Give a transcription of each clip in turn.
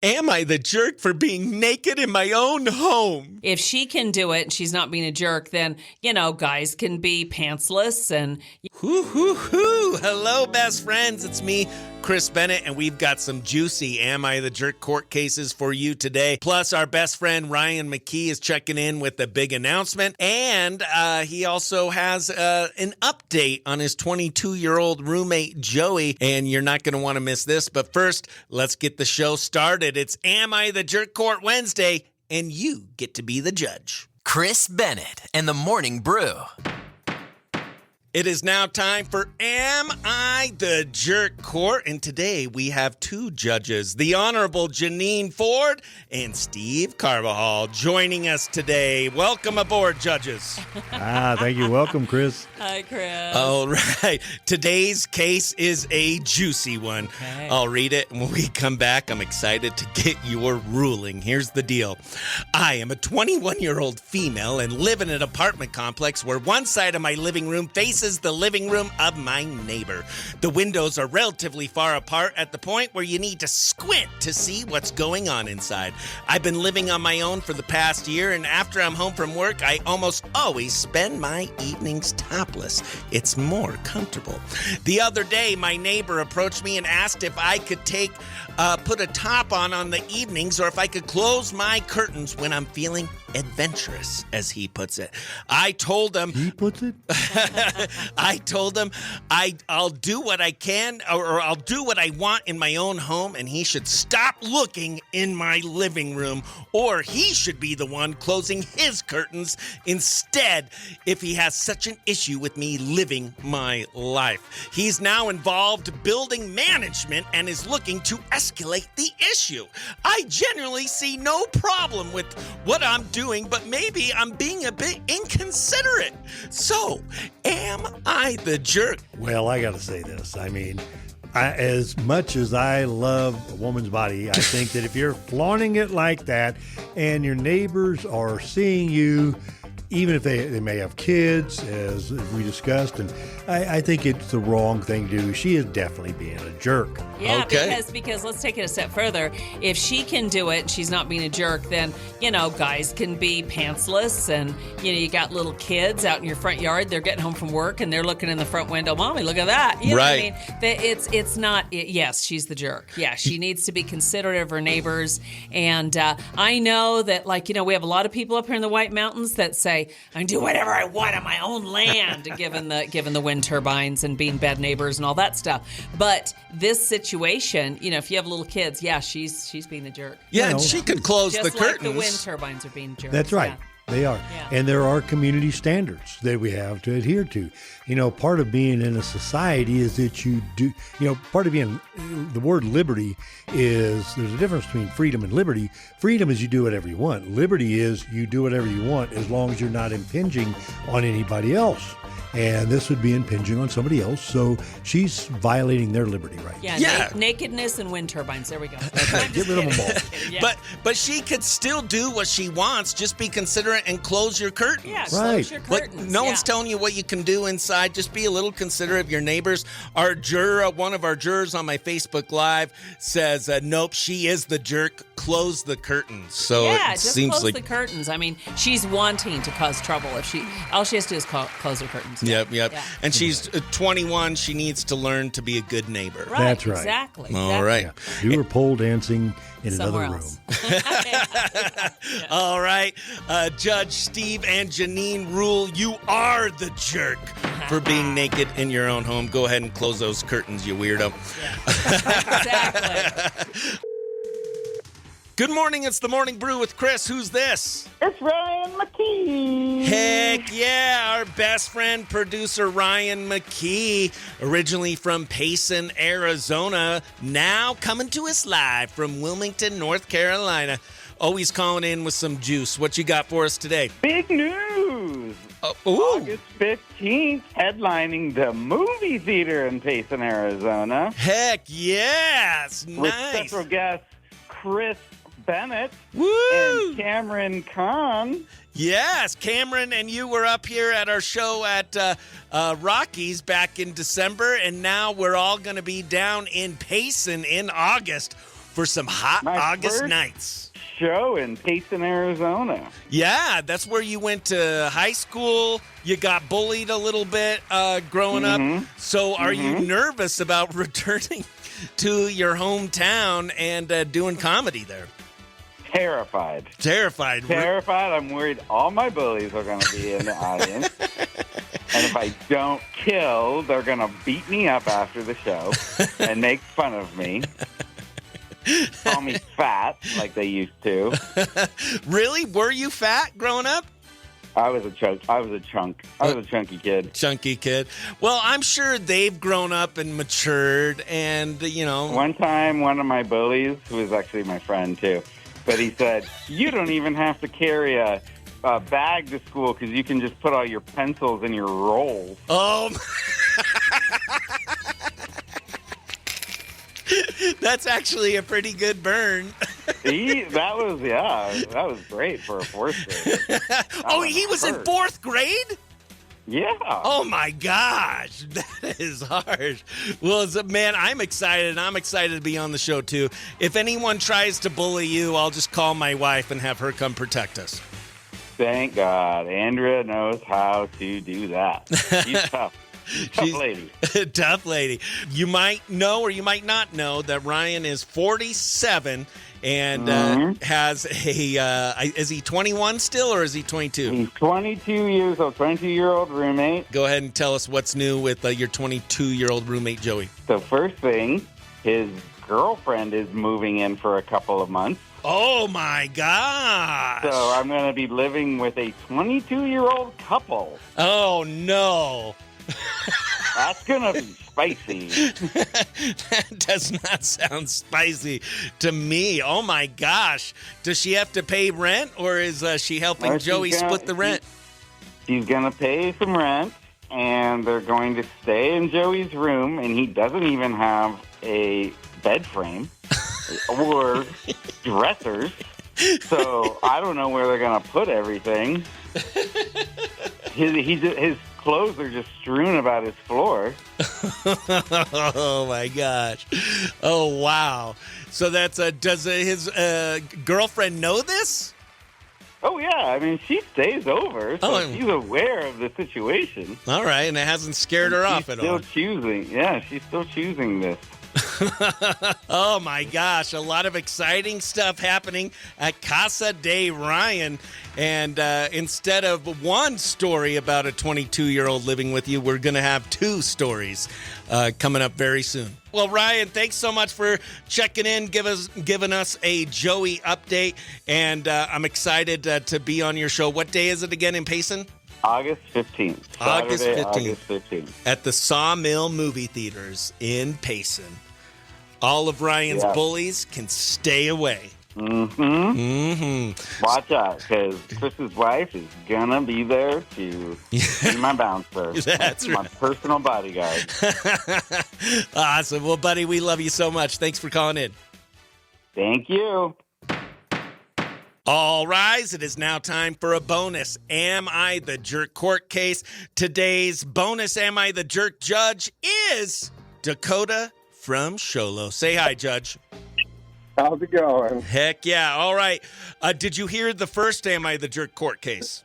Am I the jerk for being naked in my own home? If she can do it and she's not being a jerk, then, guys can be pantsless and... Hoo. Hello, best friends. It's me, Chris Bennett, and we've got some juicy Am I the Jerk court cases for you today. Plus, our best friend Ryan McKee is checking in with a big announcement, and he also has an update on his 22-year-old roommate, Joey, and you're not going to want to miss this. But first, let's get the show started. It's Am I the Jerk Court Wednesday, and you get to be the judge. Chris Bennett and the Morning Brew. It is now time for Am I the Jerk Court? And today we have two judges, the Honorable Jineane Ford and Steve Carvajal, joining us today. Welcome aboard, judges. Thank you. Welcome, Chris. Hi, Chris. All right. Today's case is a juicy one. Okay. I'll read it, and when we come back, I'm excited to get your ruling. Here's the deal. I am a 21-year-old female and live in an apartment complex where one side of my living room faces the living room of my neighbor. The windows are relatively far apart at the point where you need to squint to see what's going on inside. I've been living on my own for the past year, and after I'm home from work, I almost always spend my evenings topless. It's more comfortable. The other day, my neighbor approached me and asked if I could put a top on the evenings, or if I could close my curtains when I'm feeling adventurous, as he puts it. I told him... He puts it? I told him I'll do what I can, or I'll do what I want in my own home, and he should stop looking in my living room, or he should be the one closing his curtains instead if he has such an issue with me living my life. He's now involved building management and is looking to escalate the issue. I genuinely see no problem with what I'm doing, but maybe I'm being a bit inconsiderate. So, am I the jerk? Well, I got to say this. I mean, as much as I love a woman's body, I think that if you're flaunting it like that and your neighbors are seeing you, even if they may have kids, as we discussed, and I think it's the wrong thing to do. She is definitely being a jerk. Yeah, Okay. because let's take it a step further. If she can do it and she's not being a jerk, then, guys can be pantsless, and, you got little kids out in your front yard. They're getting home from work, and they're looking in the front window. Mommy, look at that. You know Right. what I mean? It's not, yes, she's the jerk. Yeah, she needs to be considerate of her neighbors. And I know that, we have a lot of people up here in the White Mountains that say, I can do whatever I want on my own land, given the wind turbines and being bad neighbors and all that stuff. But this situation, if you have little kids, yeah, she's being the jerk. Yeah, and she could close Just the like curtains. the wind turbines are being jerks. That's right. Yeah. They are. Yeah. And there are community standards that we have to adhere to. Part of being in a society is that you do, part of being, the word liberty is, there's a difference between freedom and liberty. Freedom is you do whatever you want. Liberty is you do whatever you want as long as you're not impinging on anybody else. And this would be impinging on somebody else. So she's violating their liberty rights. Yeah. Nakedness and wind turbines. There we go. Get rid of them all. Yeah. But she could still do what she wants. Just be considerate and close your curtains. Yeah, Right. close your Like, curtains. no one's telling you what you can do inside. Just be a little considerate of your neighbors. Our juror, one of our jurors on my Facebook Live says, nope, she is the jerk. Close the curtains. So Yeah, it just seems close like... the curtains. I mean, she's wanting to cause trouble. All she has to do is close her curtains. Yep. Yeah. And she's 21. She needs to learn to be a good neighbor. Right, That's right. Exactly. All right. Do her pole dancing in Somewhere another else. room. All right. Judge Steve and Jineane rule you are the jerk for being naked in your own home. Go ahead and close those curtains, you weirdo. Exactly. Good morning. It's the Morning Brew with Chris. Who's this? It's Ryan McKee. Heck yeah, our best friend, producer Ryan McKee, originally from Payson, Arizona, now coming to us live from Wilmington, North Carolina. Always calling in with some juice. What you got for us today? Big news. Ooh. August 15th, headlining the movie theater in Payson, Arizona. Heck yes. With Nice. special guests Chris Bennett Woo. and Cameron Kahn. Yes, Cameron and you were up here at our show at Rockies back in December, and now we're all going to be down in Payson in August for some hot My August first nights. Show in Payson, Arizona. Yeah, that's where you went to high school. You got bullied a little bit growing up. So are you nervous about returning to your hometown and doing comedy there? Terrified. Terrified. I'm worried all my bullies are going to be in the audience. And if I don't kill, they're going to beat me up after the show and make fun of me. Call me fat like they used to. Really? Were you fat growing up? I was a chunk. I was a chunky kid. Chunky kid. Well, I'm sure they've grown up and matured and, One time, one of my bullies, who was actually my friend too, but he said, you don't even have to carry a bag to school because you can just put all your pencils in your rolls. Oh, that's actually a pretty good burn. That was great for a fourth grade. He was in fourth grade? Yeah. Oh, my gosh. That is harsh. Well, man, I'm excited. I'm excited to be on the show, too. If anyone tries to bully you, I'll just call my wife and have her come protect us. Thank God. Andrea knows how to do that. She's tough. Tough lady. Tough lady. You might know or you might not know that Ryan is 47 and has a, is he 21 still or is he 22? He's 22 years old, 22-year-old roommate. Go ahead and tell us what's new with your 22-year-old roommate, Joey. The first thing, his girlfriend is moving in for a couple of months. Oh, my gosh. So I'm going to be living with a 22-year-old couple. Oh, no. That's going to be spicy. That does not sound spicy to me. Oh, my gosh. Does she have to pay rent, or is she helping Joey split the rent? She's going to pay some rent, and they're going to stay in Joey's room, and he doesn't even have a bed frame or dressers. So I don't know where they're going to put everything. His clothes are just strewn about his floor. Oh, my gosh. Oh, wow. So that's does his girlfriend know this? Oh, yeah. I mean, she stays over, so she's aware of the situation. All right, and it hasn't scared her off at all. She's still choosing this. Oh, my gosh. A lot of exciting stuff happening at Casa de Ryan. And instead of one story about a 22-year-old living with you, we're going to have two stories coming up very soon. Well, Ryan, thanks so much for checking in, giving us a Joey update. And I'm excited to be on your show. What day is it again in Payson? August 15th. August 15th. At the Sawmill Movie Theaters in Payson. All of Ryan's bullies can stay away. Watch out, because Chris's wife is going to be there to be my bouncer. That's right. My personal bodyguard. Awesome. Well, buddy, we love you so much. Thanks for calling in. Thank you. All rise. It is now time for a bonus Am I the Jerk court case. Today's bonus Am I the Jerk judge is Dakota from Sholo. Say hi, Judge. How's it going? Heck yeah. All right. Did you hear the first Am I the Jerk court case?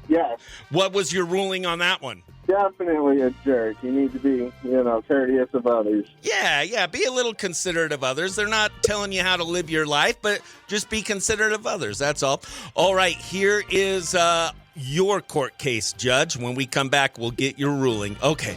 Yes. What was your ruling on that one? Definitely a jerk. You need to be, courteous of others. Yeah. Be a little considerate of others. They're not telling you how to live your life, but just be considerate of others. That's all. All right. Here is your court case, Judge. When we come back, we'll get your ruling. Okay.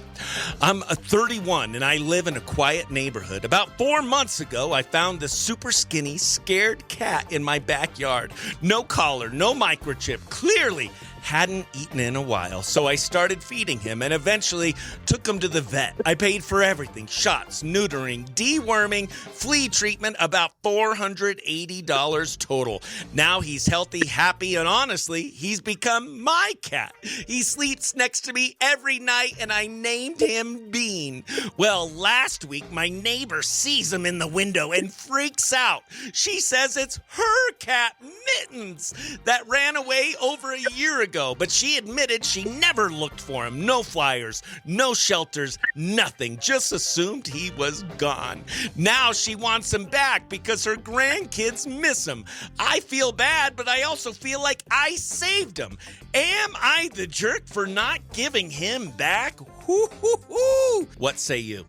I'm 31 and I live in a quiet neighborhood. About 4 months ago, I found this super skinny, scared cat in my backyard. No collar, no microchip. Clearly hadn't eaten in a while, so I started feeding him and eventually took him to the vet. I paid for everything: shots, neutering, deworming, flea treatment, about $480 total. Now he's healthy, happy, and honestly, he's become my cat. He sleeps next to me every night, and I named him Bean. Well, last week, my neighbor sees him in the window and freaks out. She says it's her cat, kittens that ran away over a year ago, but she admitted she never looked for him. No flyers, no shelters, nothing. Just assumed he was gone. Now she wants him back because her grandkids miss him. I feel bad, but I also feel like I saved him. Am I the jerk for not giving him back? Woo-hoo-hoo. What say you?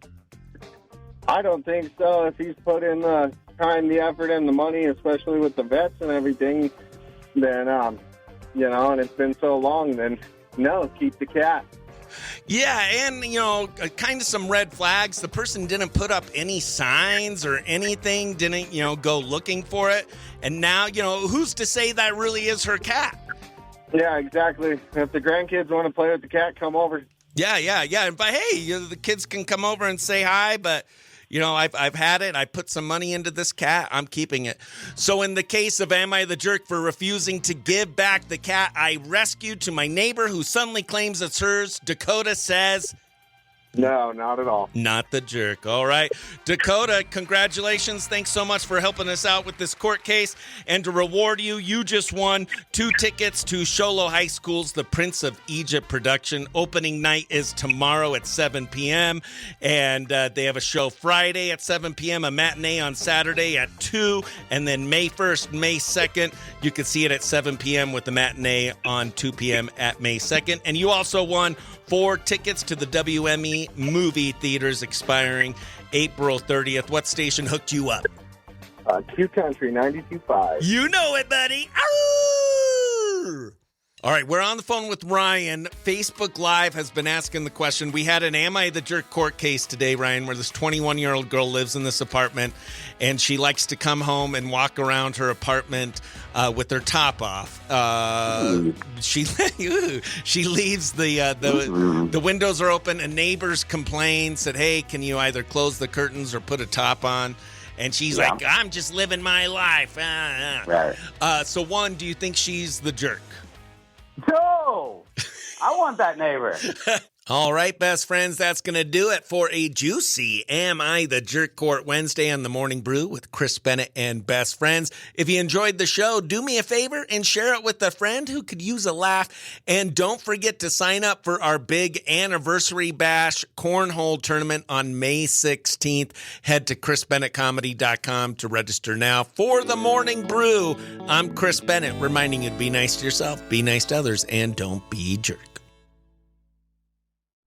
I don't think so. If he's put in the time, the effort, and the money, especially with the vets and everything, then, and it's been so long, then no, keep the cat. Yeah, and, kind of some red flags. The person didn't put up any signs or anything, didn't, go looking for it. And now, who's to say that really is her cat? Yeah, exactly. If the grandkids want to play with the cat, come over. Yeah. But hey, the kids can come over and say hi, but I've had it. I put some money into this cat. I'm keeping it. So in the case of Am I the Jerk for refusing to give back the cat I rescued to my neighbor who suddenly claims it's hers, Dakota says... No, not at all. Not the jerk. All right. Dakota, congratulations. Thanks so much for helping us out with this court case. And to reward you, you just won 2 tickets to Sholo High School's The Prince of Egypt production. Opening night is tomorrow at 7 p.m. And they have a show Friday at 7 p.m., a matinee on Saturday at 2. And then May 1st, May 2nd, you can see it at 7 p.m. with the matinee on 2 p.m. at May 2nd. And you also won 4 tickets to the WME movie theaters expiring April 30th. What station hooked you up? Q Country 92.5. You know it, buddy. Arr! All right, we're on the phone with Ryan. Facebook Live has been asking the question. We had an Am I the Jerk court case today, Ryan, where this 21-year-old girl lives in this apartment, and she likes to come home and walk around her apartment with her top off. She leaves the windows are open, and neighbors complain, said, hey, can you either close the curtains or put a top on? And she's like, I'm just living my life. Right. So, one, do you think she's the jerk? No! I want that neighbor. All right, best friends, that's going to do it for a juicy Am I the Jerk Court Wednesday on the Morning Brew with Chris Bennett and best friends. If you enjoyed the show, do me a favor and share it with a friend who could use a laugh. And don't forget to sign up for our big Anniversary Bash Cornhole Tournament on May 16th. Head to chrisbennettcomedy.com to register now. For the Morning Brew, I'm Chris Bennett, reminding you to be nice to yourself, be nice to others, and don't be jerks.